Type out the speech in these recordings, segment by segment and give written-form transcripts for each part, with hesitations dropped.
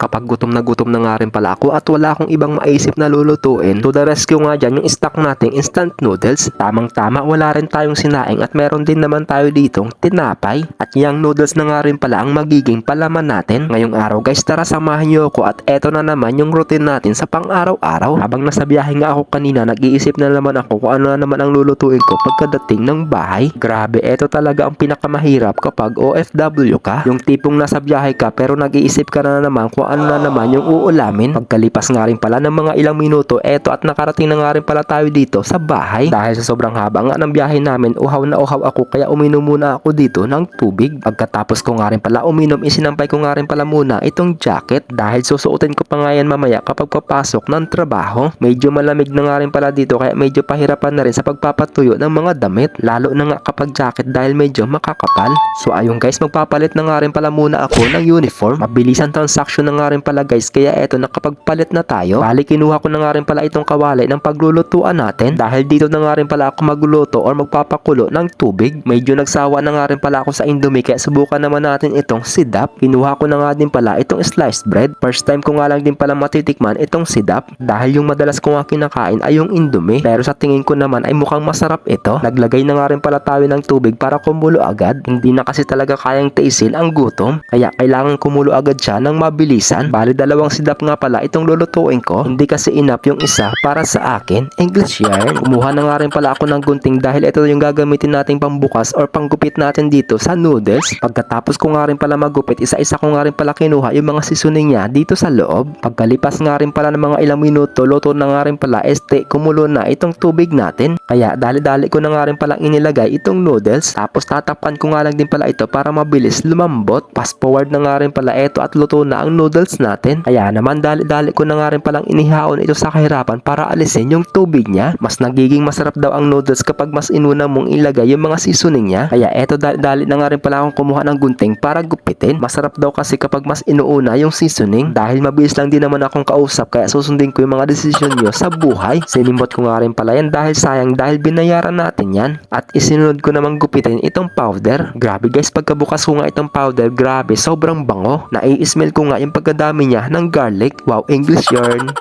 kapag gutom na nga rin pala ako at wala akong ibang maisip na lulutuin. To the rescue nga dyan yung stock nating instant noodles. Tamang tama, wala rin tayong sinaing at meron din naman tayo ditong tinapay. At yung noodles na nga rin pala ang magiging palaman natin. Ngayong araw guys, tara samahan nyo ako at eto na naman yung routine natin sa pang-araw-araw. Habang nasa biyahe nga ako kanina, nag-iisip na naman ako kung ano na naman ang lulutuin ko pagkadating ng bahay. Grabe, eto talaga ang pinakamahirap kapag OFW ka. Yung tipong nasa biyahe ka pero nag-iisip ka na naman kung ano na naman yung uulamin. Pagkalipas nga rin pala ng mga ilang minuto, eto at nakarating na nga rin pala tayo dito sa bahay. Dahil sa sobrang haba nga ng biyahe namin, uhaw na uhaw ako kaya uminom muna ako dito ng tubig. Pagkatapos ko nga rin pala uminom, isinampay ko nga rin pala muna itong jacket dahil susuotin ko pa nga yan mamaya kapag papasok ng trabaho. Medyo malamig na nga rin pala dito kaya medyo pahirapan na rin sa pagpapatuyo ng mga damit, lalo na nga kapag jacket dahil medyo makakapal. So ayun guys, magpapalit na nga rin pala muna ako ng uniform. Mabilis ang transaction na nga rin pala guys, kaya eto nakapagpalit na tayo. Bali kinuha ko na nga rin pala itong kawali ng paglulutuan natin dahil dito na nga rin pala ako magluluto or magpapakulo ng tubig. Medyo nagsawa na nga rin pala ako sa Indomie kaya subukan naman natin itong sidap. Kinuha ko na nga din pala itong sliced bread. First time ko nga lang din pala matitikman itong sidap dahil yung madalas ko nga kinakain ay yung Indomie, pero sa tingin ko naman ay mukhang masarap ito. Naglagay na nga rin pala tayo ng tubig para kumulo agad. Hindi na kasi talaga kayang tiisin ang gutom kaya kailangan kumulo agad siya ng mabilisan. Bali dalawang sidap nga pala itong lulutuin ko, hindi kasi enough yung isa para sa akin. English yarn. Kumuha na nga rin pala ako ng gunting dahil ito yung gagamitin nating pambukas or panggupit natin dito sa noodles. Pagkatapos ko nga rin pala magupit, isa-isa ko nga rin pala kinuha yung mga seasoning niya dito sa loob. Pagkalipas nga rin pala ng mga ilang minuto, luto na nga rin pala, kumulo na itong tubig natin. Kaya dali-dali ko na nga rin palang inilagay itong noodles. Tapos tatapan ko nga lang din pala ito para mabilis lumambot. Fast forward na nga rin pala ito at luto na ang noodles natin. Kaya naman dali-dali ko na nga rin palang inihaon ito sa kahirapan para alisin yung tubig niya. Mas nagiging masarap daw ang noodles kapag mas inuna mong ilagay yung mga seasoning niya. Kaya eto dali-dali na nga rin pala akong kumuha ng gunting para gupitin. Masarap daw kasi kapag mas inuuna yung seasoning. Dahil mabilis lang din naman akong kausap kaya susundin ko yung mga desisyon nyo sa buhay. Sinimot ko nga rin pala yan dahil sayang dahil binayaran natin yan. At isinunod ko namang gupitin itong powder. Grabe guys, pagkabukas ko nga itong powder, grabe sobrang bango. Nai-smell ko nga yung pagkadami niya ng garlic. Wow, English yarn.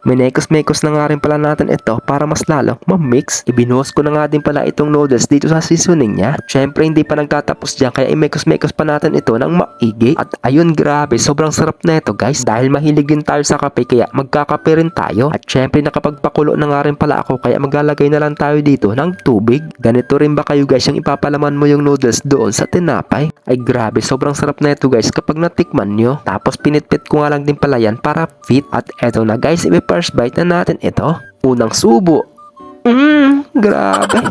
Minekos-mekos na nga rin pala natin ito para mas lalong ma-mix. Ibinuhos ko na nga din pala itong noodles dito sa seasoning niya. At syempre hindi pa nagtatapos dyan kaya imekos-mekos pa natin ito ng maigi. At ayun, grabe, sobrang sarap na ito guys. Dahil mahilig din tayo sa kape kaya magkakape rin tayo. At syempre nakapagpakulo na nga rin pala ako kaya maglalagay na lang tayo dito ng tubig. Ganito rin ba kayo guys yung ipapalaman mo yung noodles doon sa tinapay? Ay grabe, sobrang sarap na ito guys kapag natikman nyo. Tapos pinitpit ko nga lang din pala yan para fit. At eto na guys, first bite na natin ito. Unang subo. Grabe.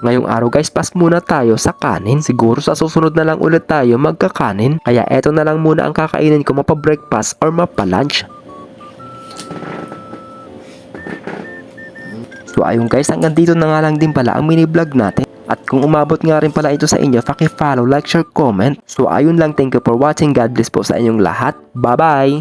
Ngayong araw guys, pass muna tayo sa kanin. Siguro sa susunod na lang ulit tayo magkakanin. Kaya eto na lang muna ang kakainin ko, mapa-breakfast or mapa-lunch. So ayun guys, hanggang dito na nga lang din pala ang mini vlog natin. At kung umabot nga rin pala ito sa inyo, paki-follow, like, share, comment. So ayun lang, thank you for watching. God bless po sa inyong lahat. Bye-bye!